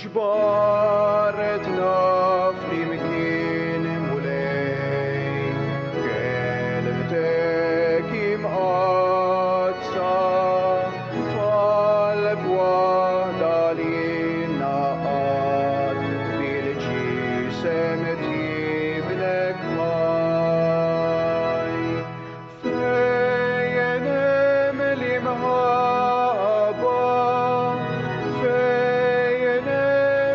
جبارتنا فليمكن مولاي كلمتك مقدسة طالب ودالينا قد بالجسم تبنك ماي فينم المهابة فينم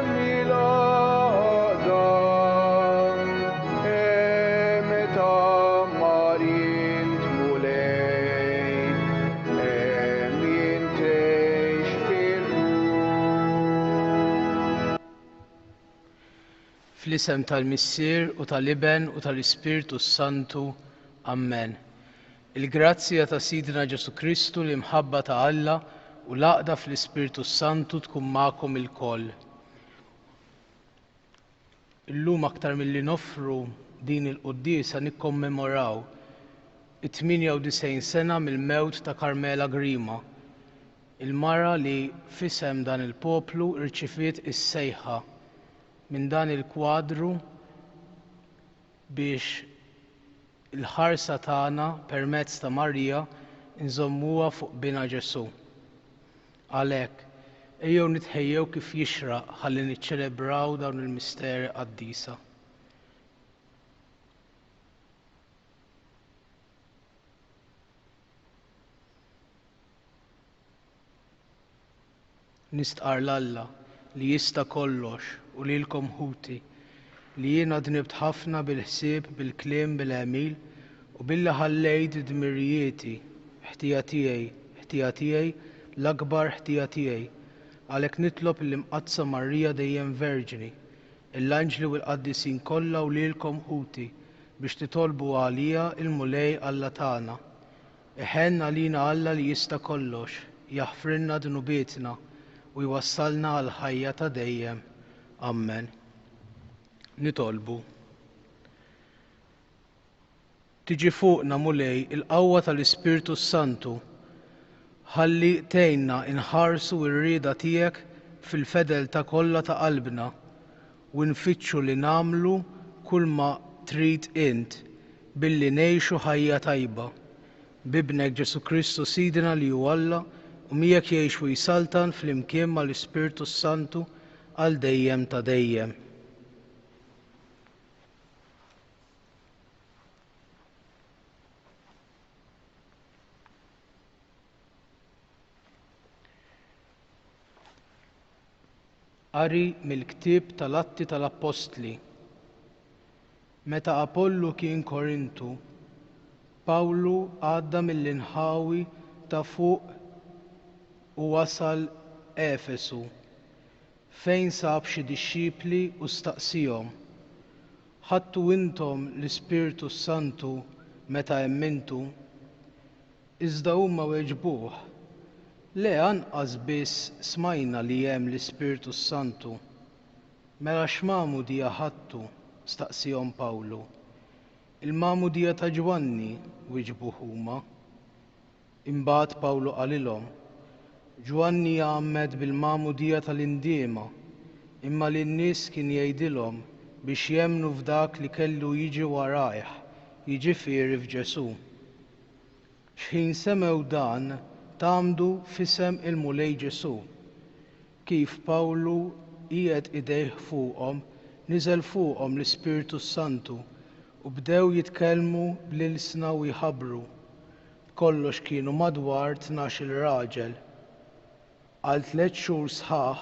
ميلادا امتا مارين تمولاي امين تشفي Fl-isem tal-Missier u tal-Iben u tal-Ispirtu Santu. Amen. Il-grazzja ta' Sidna Ġesu Kristu li mħabba ta' Alla u l-għaqda fl-Ispirtu Santu tkun magħkom ilkoll. Illum aktar milli nofru din il-quddiesa nikkommemoraw it-98 sena mill-mewt ta' Carmela Grima, il-mara li f'isem dan il-poplu irċifiet is-sejħa minn dan il-kwadru biex il-ħarsa tagħna permezz ta' Marija nżommuha fuq bina Ġesu. Għalhekk ejjew nitħejjew kif jixraq ħalli niċċelebraw dawn il-misteri qaddisa. Nistqar l-Alla li jista' kollox u lilkom ħuti li jiena dnibt ħafna bil-ħsieb, bil-kliem, bil-għemil u billi ħallejt dmirijieti ħtija tiegħi l-akbar ħtija tiegħi. Għalhekk nitlob l-imqaddsa Marija dejjem Verġini, l-anġli u l-qaddisin kollha u lilkom ħuti biex titolbu għalija il-mulej Alla tagħna. Iħenn għalina Alla li jista' kollox, jaħfrilna dnubietna u jwassalna għal ħajja ta' dejjem. Amen. Nitolbu. Tiġi fuqna mulej il-qawwa tal-Ispirtu Santu ħalli tgħinna inħarsu r-rieda tiegħek fil-fedeltà kollha ta' qalbna u nfittxu li nagħmlu kull ma trid int billi ngħixu ħajja tajba. Bibnek Ġesu Kristu Sidna li hu Alla u miegħek jgħix u jsaltan flimkien mal-Ispirtu Santu għal dejjem ta' dejjem. Qari mill-ktieb tal-Atti tal-Apostli. Meta Apollu kien Korintu, Pawlu għadda mill-inħawi ta' fuq u wasal Efesu, fejn sab xi dixxipli u staqsihom: ħadtu intom l-Ispirtu Santu meta emmintu? Iżda huma weġbuh: le anqas biss smajna li hemm l-Ispirtu Santu. Mela x'magħmudija ħadtu? Staqsihom Pawlu. Il-magħmudija ta' Ġwanni, wieġbu huma. Imbagħad Pawlu qalilhom: Ġwanni jgħammed bil-magħmudija tal-indiema, imma lin-nies kien jgħidilhom biex jemmnu f'dak li kellu jiġi warajh, jiġifieri f'Ġesu. X'ħin semew dan tagħmdu f'isem il-mulej Ġesu. Kif Pawlu qiegħed idejh fuqhom, niżel fuqhom l-Ispirtu Santu u bdew jitkellmu bl-ilsna u jħabbru. Kollox kienu madwar 12 raġel. Għal 3 xhur sħaħ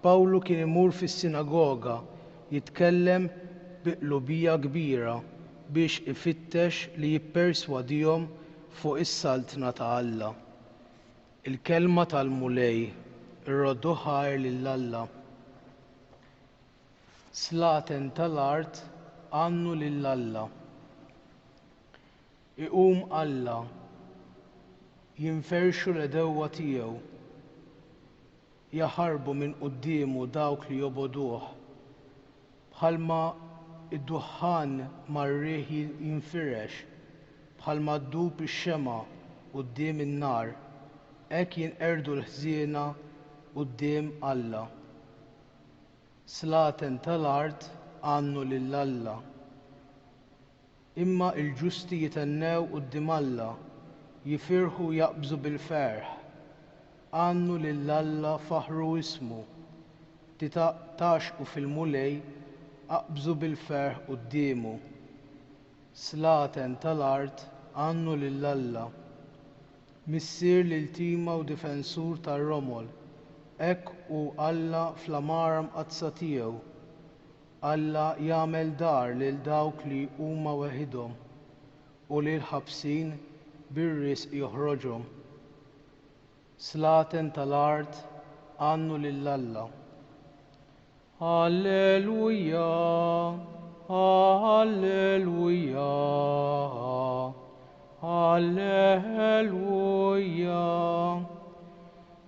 Pawlu kien imur fis-sinagoga jitkellem biqlubija kbira biex ifittex li jipperswadihom fuq is-saltna ta' Alla. Il-kelma tal-mulej irroddu ħajr lil Alla. Slaten tal-art għannu lil Alla. Iqum Alla, jinferxu l-edewwa tiegħu, jaħarbu minn qudiemu dawk li joboduh, bħalma id-duħħan mar-riħ jinfirex, bħalma ddub ix-xema quddiem in-nar, hekk jinqerdu l-ħżiena quddiem Alla. Slaten tal-art għannu lill-Alla. Imma il-ġusti jitennew quddiem Alla, jifirħu jaqbżu bil-ferħ. Għannu lill-Alla faħru ismu, taxqu fil-mulej, aqbżu bil-ferħ quddiemu. Slaten tal-art għannu lill-Alla. Missier l-iltima u difensur tar-romol, hekk hu Alla fl-amara mqazza tiegħu. Alla jagħmel dar lil dawk li huma weħidhom u lil ħabsin bir-risq joħroġhom. Slaten tal-art għannu lill-Alla. Alleluja, alleluja, alleluja.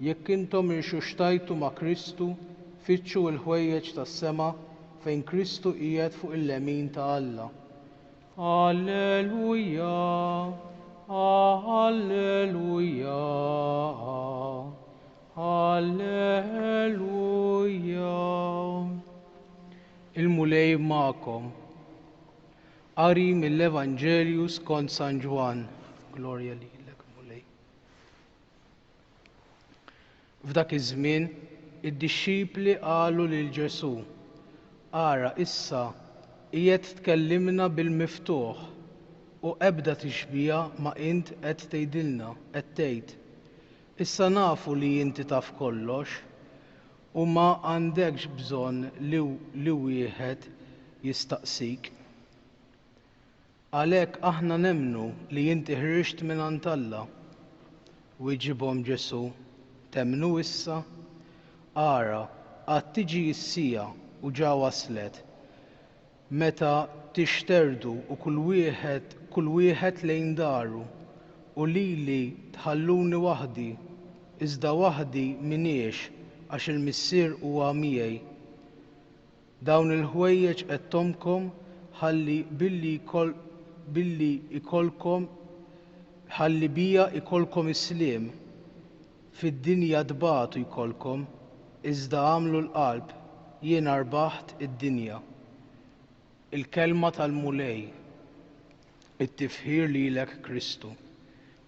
Jekk intom irxuxtajtu ma' Kristu, fittxu l-ħwejjeġ tas-sema fejn Kristu qiegħed fuq il-lemin ta' Alla. Alleluja, alleluja, alleluja. Il-mulej magħkom. Qari mill-Evanġelju skont San Ġwan. Glorja lilek, mulej. F'dak iż-żmien, id-dixxipli qalu lil Ġesu: Ara issa qiegħed tkellimna bil-miftuħ u ebda tixbija ma int qed tgħidilna qed tgħid. Issa nafu li inti taf kollox u ma għandekx bżonn li wieħed jistaqsik. Għalhekk aħna nemmnu li inti ħriġt mingħand Alla. Wieġibhom Ġesu: Temmnu issa? Ara, għad tiġi s-sija u ġa waslet, meta tixterdu u kull wieħed lejn daru u lili tħalluni waħdi, iżda waħdi miniex għax il-missier huwa miegħi. Dawn il-ħwejjeġ qedtomkom ħalli bija ikolkom isliem. Fid-dinja dbatu jkollkom, iżda għamlu l-qalb, jiena rbaħt id-dinja. Il-kelma tal-mulej, it-tifħir lilek Kristu.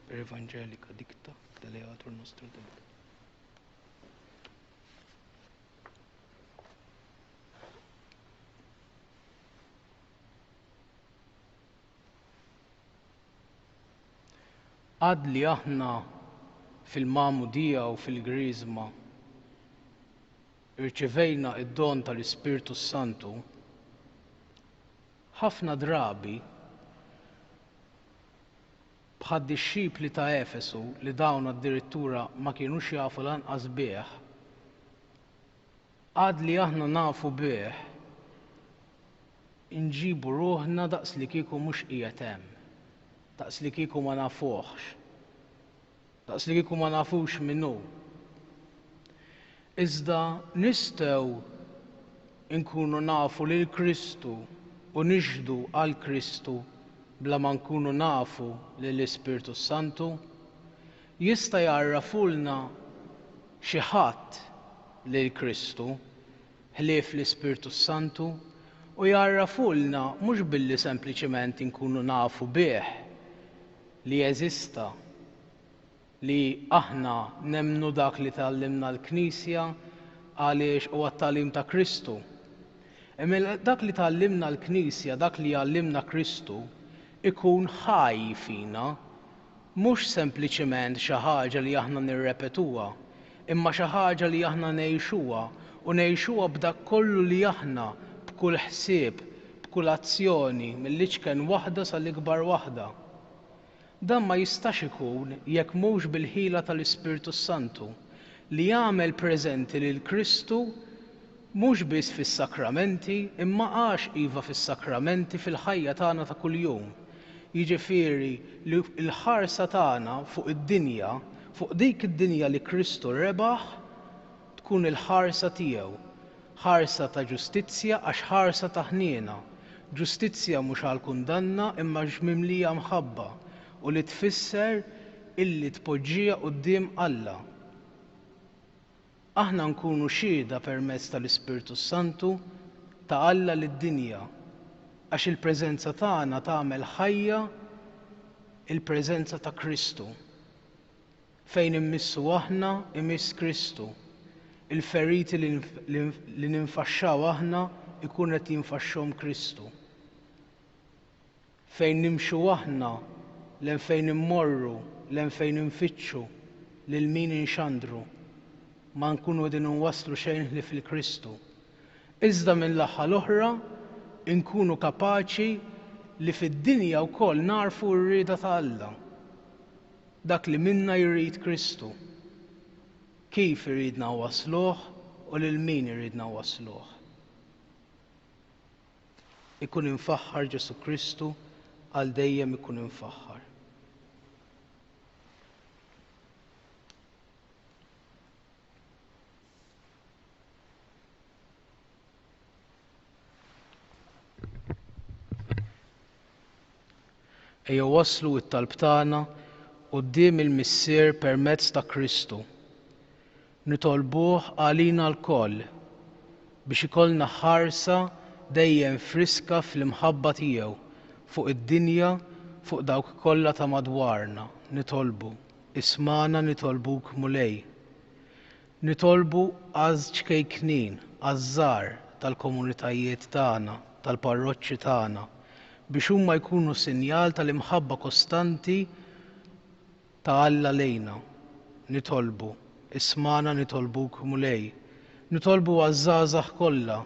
Per Evangelika dicta deleatur nostro Deo. Għad li aħna fil-Mamudija u fil-Grizma irċevejna id-don tal-Ispirtu Santu, ħafna drabi bħad-dixxipli ta' Efesu li dawn addirittura ma kienux jafu lanqas bih, għad li aħna nafu bih, inġibu ruħna daqs li kieku mhux qiegħed hemm, daqs li kieku ma nafuhx, daqs li kieku ma nafux minnu. Iżda nistgħu nkunu nafu lil Kristu u nixhdu għal Kristu bla ma nkunu nafu lill-Ispirtu Santu. Jista' jarrafulna xi ħadd lil Kristu ħlief l-Ispirtu Santu u jarrafulna mhux billi sempliċement nkunu nafu bih li jeżista, li aħna nemmnu dak li tallimna l-Knisja għaliex huwa t-tagħlim ta' Kristu. Imma dak li tallimna l-Knisja, dak li għallimna Kristu, ikun ħaj fina, mhux sempliċement xi ħaġa li aħna nirrepetuha, imma xi ħaġa li aħna ngħixuha u ngħixuha b'dak kollu li aħna b'kull ħsieb, b'kull azzjoni mill-iċken waħda sal-ikbar waħda. Dan ma jistax ikun jekk mhux bil-ħila tal-Ispirtu Santu li jagħmel preżenti lil Kristu mhux biss fis-sakramenti imma għax iva fis-sakramenti fil-ħajja tagħna ta' kuljum. Jiġifieri li l-ħarsa tagħna fuq id-dinja, fuq dik id-dinja li Kristu rebaħ, tkun il-ħarsa tiegħu. Ħarsa ta' ġustizzja għax ħarsa ta' ħniena. Ġustizzja mhux għal kundanna imma mimlija mħabba u li tfisser illi tpoġġija quddiem Alla. aħna nkunu xhieda permezz tal-Ispirtu Santu ta' Alla lid-dinja għax il-preżenza tagħna tagħmel ħajja il-preżenza ta' Kristu. Fejn immissu aħna imiss Kristu. Il-feriti li ninfaxxaw aħna ikun qed jinfaxxhom Kristu. Fejn nimxu aħna, lejn fejn immorru, lejn fejn infittxu, lil min inxandru, ma nkunu qegħdin inwasslu xejn li fil-Kristu. Iżda mill-aħħa l-oħra nkunu kapaċi li fid-dinja wkoll narfu r-rieda ta' Alla. Dak li minna jrid Kristu. Kif iridna wasluh u lil min iridna wasluh. Ikun infaħħar Ġesu Kristu għal dejjem ikun infaħħar. Ejja waslu t-talb tagħna quddiem il-Missier permezz ta' Kristu. Nitolbuh għalina lkoll biex ikollna ħarsa dejjem friska fl-imħabba tiegħu fuq id-dinja, fuq dawk kollha ta' madwarna. Nitolbu, ismana nitolbuk mulej. Nitolbu għaż ċkejknin, għaż-żgħar tal-komunitajiet tagħna, tal-parroċċi tagħna, biex huma jkunu sinjal tal-imħabba kostanti ta' Alla lejna. Nitolbu, ismana nitolbuk mulej. Nitolbu għaż-żgħażagħ kollha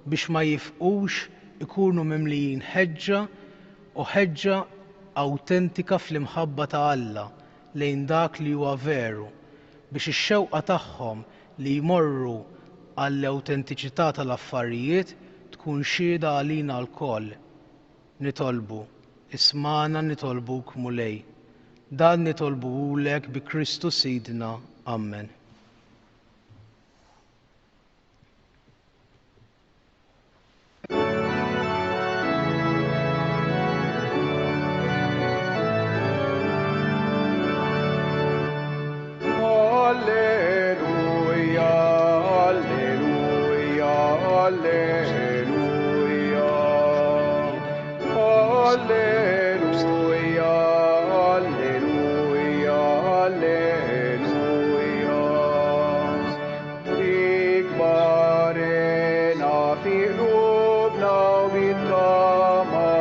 biex ma jifqux ikunu mimlijin ħeġġa u ħeġġa awtentika fl-imħabba ta' Alla lejn dak li huwa veru, biex ix-xewqa tagħhom li jmorru għall-awtentiċità tal-affarijiet tkun xhieda għalina lkoll. Nitolbu, ismana nitolbuk mulej. Dan nitolbuhulek bi Kristu Sidna. Amen. Alleluia, alleluia, alleluia. Alleluia, alleluia, alleluia. Ikbarena fi qlubna u bit-tama,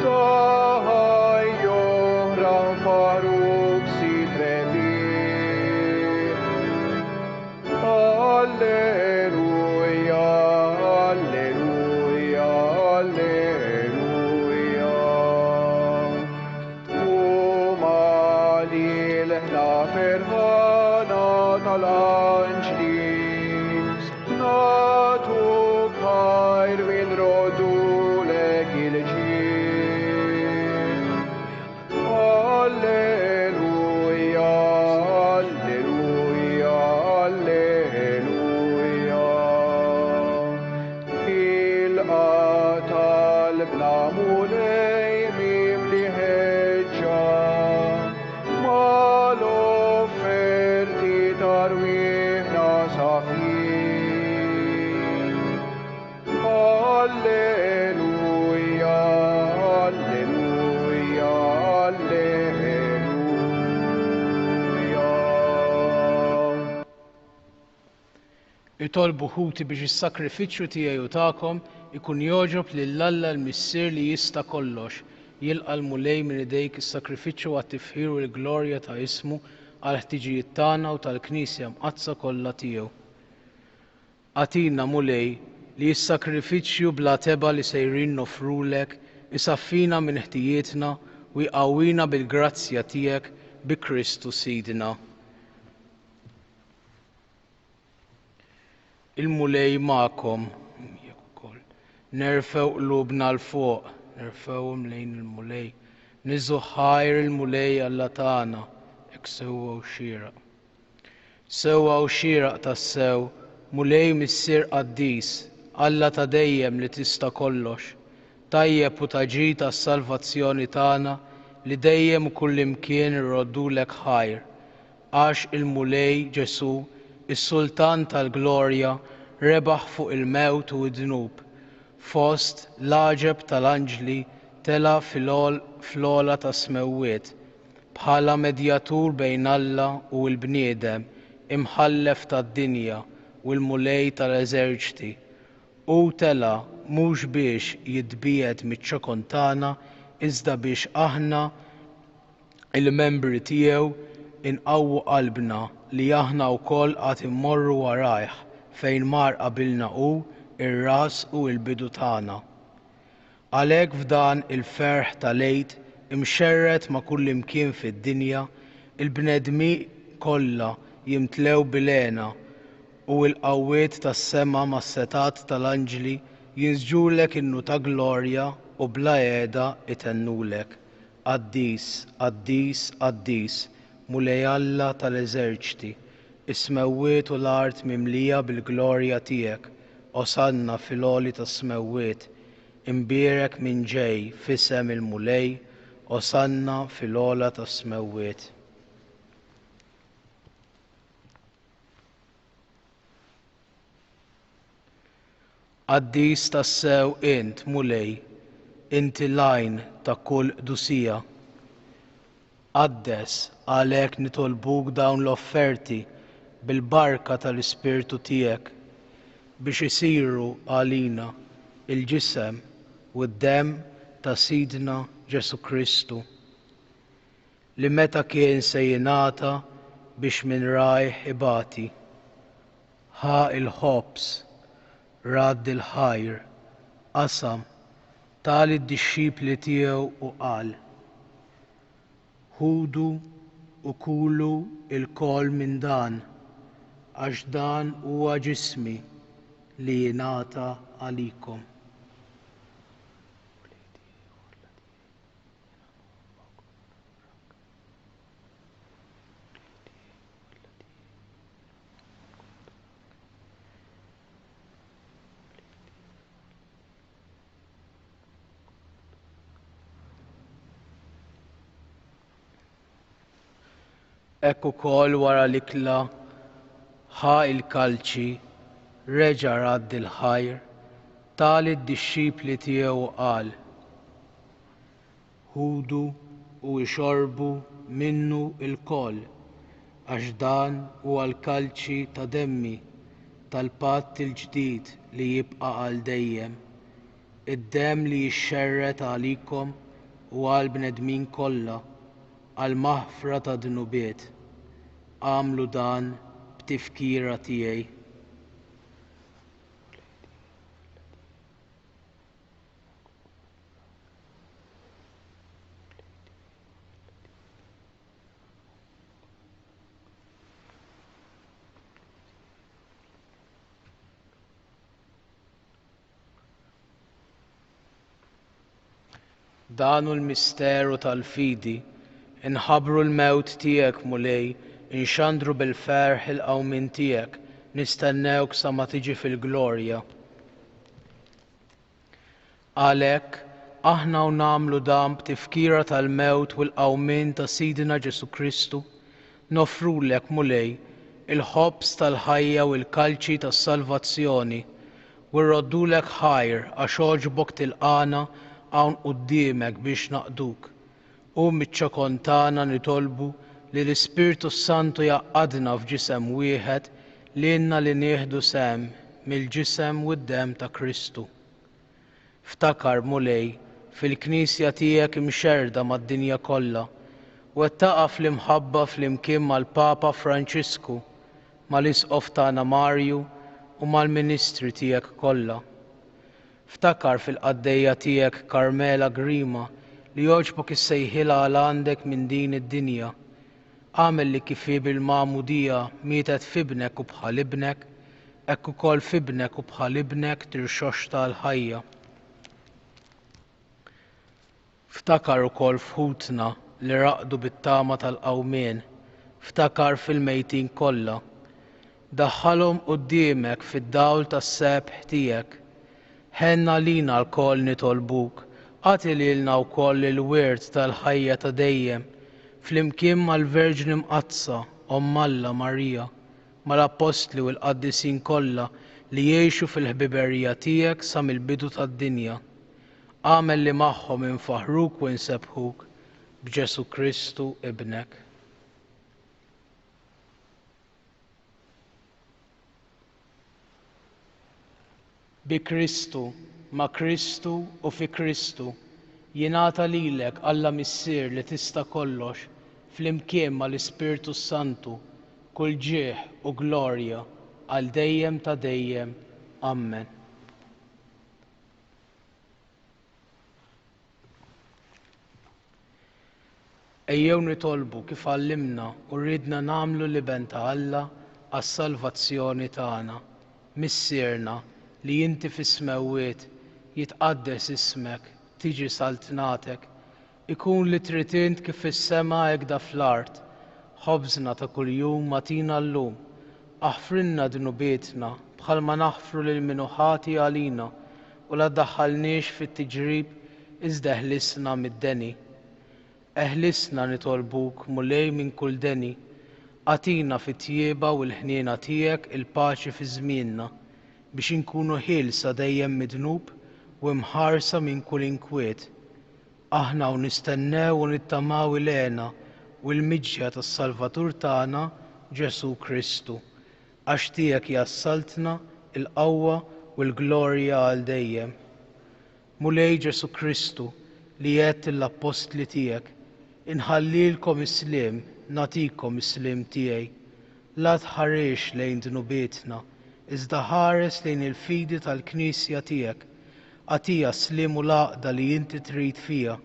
taħaj joħran faruk sidrelli. Alleluia, alleluia, alleluia. Ħna ferħana tal-anġli, natu bħajr min rodulek il-ġid. Alleluia, alleluia, alleluia. Il-qatal bla mulej mimli ħeġġa, tarwihna safin. Alleluia, alleluia, alleluia. Itolbu ħuti biex is-sakrifiċċju tiegħi u tagħkom ikun jogħġob lil Alla l-Missier li jista' kollox, jilqa' l-mulej minn idejk is-sakrifiċċju għat-tifħir u l-glorja ta' ismu għal ħtiġijiet tagħna u tal-Knisja mqazza kollha tiegħu. Għatina mulej li s-sakrifiċċju bla teba li sejrin nofrulek isaffina minn ħtijietna u jqawwina bil-grazzja tiegħek bi Kristu Sidna. Il-mulej magħkom, nerfew qlubna l-fuq, nerfewhom lejn il-mulej, niżu ħajr il-mulej Alla tagħna. Sewwa u xieraq. Sewwa u xieraq tas-sew, mulej Missier Qaddis, Alla ta' dejjem li tista' kollox, tajjeb u taġid tas-salvazzjoni tagħna li dejjem u kullimkien irroddulek ħajr, għax il-mulej Ġesu Is-Sultan tal-Glorja rebaħ fuq il-mewt u d-dnub. Fost l-għaġeb tal-anġli tela fl-ola ta' smewwiet bħala medjatur bejn Alla u l-bniedem, imħallef tad-dinja u l-mulej tal-eżerċiti. U tela mhux biex jitbiegħed miċ-ċokon iżda biex aħna il-membri tiegħu inqawwu qalbna li aħna wkoll qatt immorru warajh fejn mar qabilna hu ir-ras u l-bidu tagħna. Għalhekk f'dan il-ferħ tal-Għid imxerred ma' kull imkien fid-dinja, il-bnedmi kollha jimtlew bil-għena u l-qawwiet tas-sema mas-setat tal-anġli jinsġulek innu ta' glorja u bla għeda itennulek. Qaddis, qaddis, qaddis, mulej Alla tal-eżerċiti, is-smewwiet u l-art mimlija bil-glorja tiegħek, osanna fil-għoli tas-smewwiet, imbierek minn ġej f'isem il-mulej, osanna fil-għola tas-smewwiet. Qaddis tassew int mulej, inti l-għajn ta' kull dusija. Qaddes għalhekk nitolbuk dawn l-offerti bil-barka tal-Ispirtu tiegħek biex isiru għalina il-ġisem u d-demm ta' Sidna Ġesu Kristu li meta kien se jingħata biex minn rajh ibati. Ħa il-ħobs, radd il-ħajr, qasam tal id-dixxipli tiegħu u qal: ħudu u kulu il-kol minn dan, għax dan huwa ġismi li jingħata għalikom. Hekk ukoll wara l-ikla ħa il-kalċi, reġa' radd il-ħajr, tal id-dixxipli tiegħu qal: ħudu u ixorbu minnu il-koll, għax dan huwa l-kalċi ta' demmi tal-patt il-ġdid li jibqa' għal dejjem, id-demm li jixxerret għalikom u għall bnedmin kollha għal maħfra ta' dnubiet. Għamlu dan b'tifkira tiegħi. Dan hu l-misteru tal-fidi, inħabbru l-mewt tiegħek mulej, inxandru bil-ferħ il-qawmien tiegħek, nistennewk sa ma tiġi fil-glorja. Għalhekk aħna u nagħmlu dan b'tifkira tal-mewt u l-qawmien ta' Sidna Ġesu Kristu, nofrulek mulej il-ħobs tal-ħajja u l-kalċi tas-salvazzjoni u rroddulek ħajr għax ogħġbok tilqana hawn quddiemek biex naqduk. U miċ-ċokon tagħna nitolbu li l-Ispirtu Santu jaqgħadna f'ġisem wieħed lilna li nieħdu sehem mill-ġisem u d-demm ta' Kristu. Ftakar mulej fil-Knisja tiegħek imxerda mad-dinja kollha u qed taqa' fl-imħabba flimkien mal-Papa Franċisku, mal-Isqof tagħna Marju u mal-Ministri tiegħek kollha. Ftakar fil-qaddejja tiegħek Karmela Grima li jogħġbok issejħilha għal għandek minn din id-dinja. Għamel li kif bil-magħmudija mietet f'ibnek u bħal ibnek, hekk ukoll f'ibnek u bħal ibnek tirxoxta l-ħajja. Ftakar ukoll f'ħutna li raqdu bit-tama tal-qawmien, ftakar fil-mejtin kollha. Daħħalhom quddiemek fid-dawl tas-sebħ tiegħek. Ħenna lina lkoll nitolbuk, għati lilna wkoll il-wirt tal-ħajja ta' dejjem, flimkien mal-Verġni Mqazza, Omm Alla Marija, mal-apostli u l-qaddisin kollha li jgħixu fil-ħbiberija tiegħek sa mill-bidu tad-dinja. Għamel li magħhom infaħruk u nsebħuk b'Ġesu Kristu ibnek. Bi Kristu, ma' Kristu u fi Kristu jingħata lilek Alla Missier li tista' kollox flimkien mal-Ispirtu Santu kull ġieħ u glorja għal dejjem ta' dejjem. Amen. Ejjew nitolbu kif għallimna u rridna nagħmlu liben ta' Alla għas-salvazzjoni tagħna. Missierna li inti fis-smewwiet jitqaddes ismek, tiġi saltnatek, ikun li trid int kif fis-sema hekk da fl-art. Ħobżna ta' kuljum matina llum, aħfrilna dnubietna bħalma naħfru lil min ħati għalina u la ddaħħalniex fit-tiġrib iżda eħlisna mid-deni. Eħlisna nitolbuk mulej minn kull deni, għatina fit-tjieba u l-ħniena tiegħek il-paċi fi żmienna biex inkunu ħielsa dejjem midnub u mħarsa minn kull inkwiet. Aħna u nistennew u nittamaw il-għena u l-miġja tas-Salvatur tagħna Ġesu Kristu, għax tiegħek jassaltna il-qawwa u l-glorja għal dejjem. Mulej Ġesu Kristu li għedt l-apostli tiegħek, inħallilkom is-sliem, nagħtikom is-sliem tiegħi. La tħarrix lejn dnubietna, iżda ħares lejn il-fidi tal-Knisja tiegħek. Għatija sliem u l-għaqda li inti trid fiha,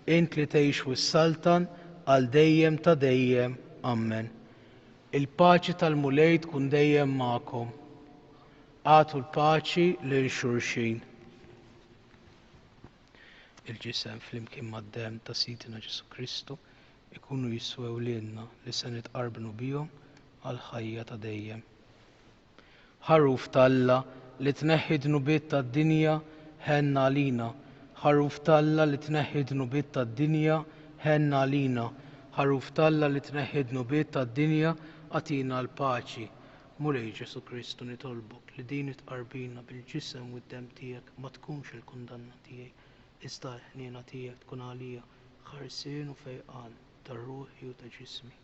int li tgħix wis-saltan għal dejjem ta' dejjem. Amen. Il-paċi tal-mulej tkun dejjem magħkom. Għatu l-paċi lil xulxin. Il-ġisem flimkien mad-demm ta' Sidina Ġesu Kristu ikunu jiswew lilna li se nitqarbnu bihom għal ħajja ta' dejjem. Ħaruf tal-Alla li tneħħi dnubiet tad-dinja ħenna għalina. Ħaruf tal-Alla li tneħħi dnubiet tad-dinja ħenna għalina. Ħaruf tal-Alla li tneħħi dnubiet tad-dinja għatina l-paċi. Mulej Ġesu Kristu nitolbok li din itqarbina bil-ġisem u d-demm tiegħek ma tkunx il-kundanna tiegħi, iżda l-ħniena tiegħek tkun għalija ħarsien u fejqan tar-ruħi u ta' ġismi.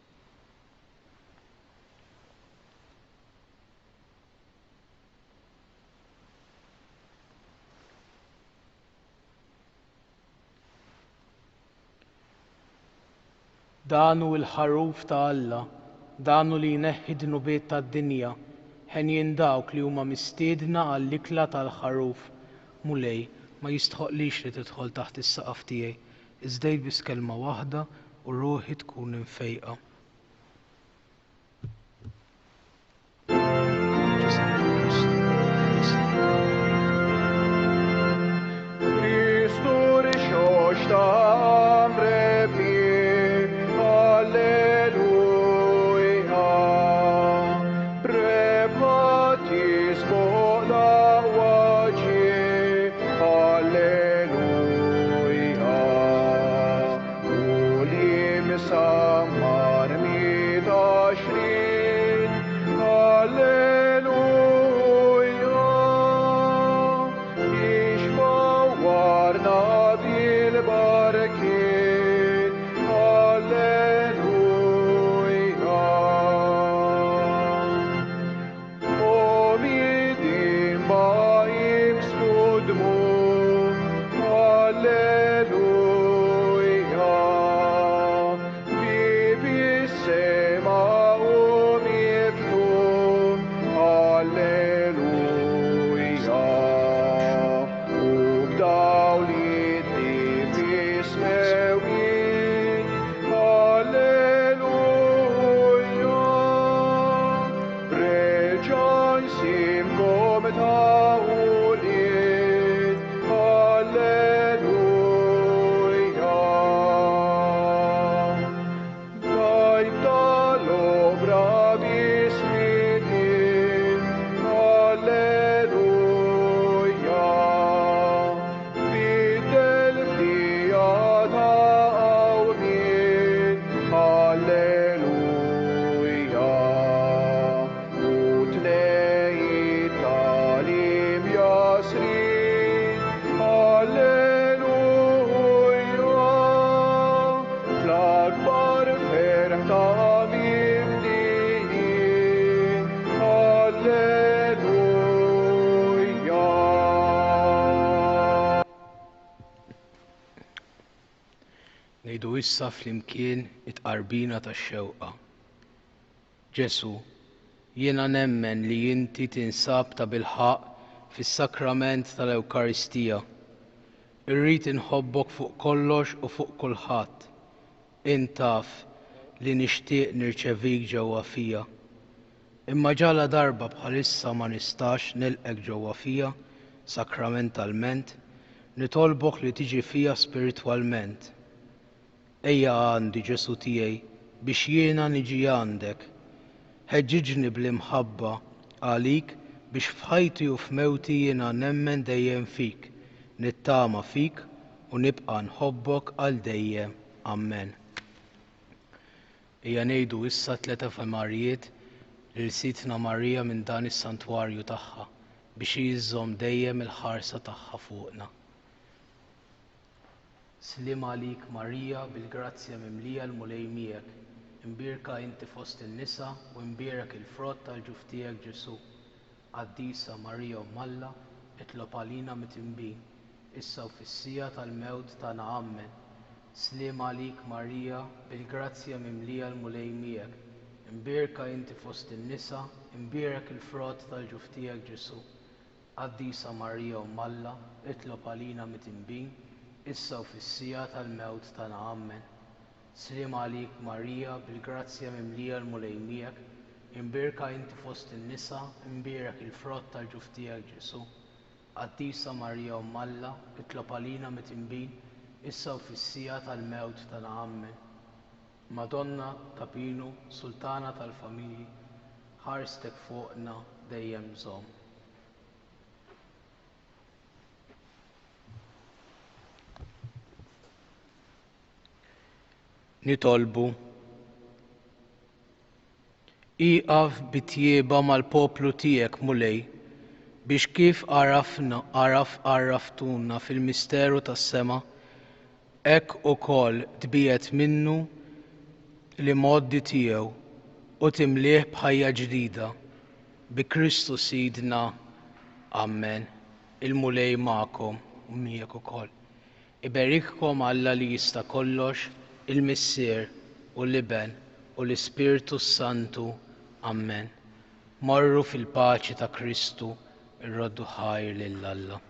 Danu l-ħaruf ta' Alla, danu li jneħħi dnubiet tad-dinja, ħenjin dawk li huma mistiedna għall-ikla tal-ħaruf. Mulej, ma jistħoqlix li tidħol taħt is-saqaf tiegħi, iżdejt biss kelma waħda u ruħi tkun imfejqa. Samar Nejdu issa flimkien it-qarbina tax-xewqa. Ġesu, jiena nemmen li inti tinsab ta' bilħaq fis-sakrament tal-Ewkaristija. Irrid inħobbok fuq kollox u fuq kulħadd. Int taf li nixtieq nirċevik ġewwa fija. Imma ġala darba bħalissa ma nistax nilqek ġewwa fija sakramentalment, nitolbok li tiġi fija spiritwalment. Ejja għandi Ġesu tiegħi biex jiena niġi għandek. Ħeġġiġni bl-imħabba għalik biex f'ħajti u f'mewti jiena nemmen dejjem fik, nittama fik u nibqa' nħobbok għal dejjem. Amen. Ejja ngħidu issa 3 Efemarijiet lil Sidna Marija minn dan is-santwarju tagħha biex jiżżomm dejjem il-ħarsa tagħha fuqna. Slim għalik Marija bil-grazzja mimlija l-mulej miegħek, imbierka inti fost in-nisa u imbierak il-frott tal-ġuf tiegħek Ġesu. Qaddisa Marija Umm Alla, itlob għalina mitinbin, issa u fis-sija tal-mewt tagħna Amen. Slim għalik Marija bil-grazzja mimlija l-mulej miegħek, imbierka inti fost in-nisa, imbierak il-frott tal-ġuf tiegħek Ġesu. Qaddisa Marija Umm Alla, itlob għalina mitinbin, issa u fis-sija tal-mewt tagħna Amen. Slim għalik Marija bil-grazzja mimlija l-mulej miegħek, imbierka inti fost in-nisa, imbierak il-frott tal-ġuf tiegħek Ġesu. Qaddisa Marija Umm Alla, itlob għalina mitinbin, issa u fis-sija tal-mewt tagħna Amen. Madonna ta' Pinu, Sultana tal-familji, ħarstek fuqna dejjem żomm. Nitolbu iqaf bitjieba mal-poplu tiegħek mulej biex kif għarraftuna fil-misteru tas-sema hekk ukoll tbiegħed minnu l-imgħoddi tiegħu u timlih b'ħajja ġdida bi Kristu Sidna. Amen. Il-mulej magħkom u miegħek ukoll. Iberikkom Alla li jista' kollox, il-Missier u l-Iben u l-Ispiritu Santu. Amen. Morru fil-paċi ta' Kristu, irroddu ħajr lil Alla.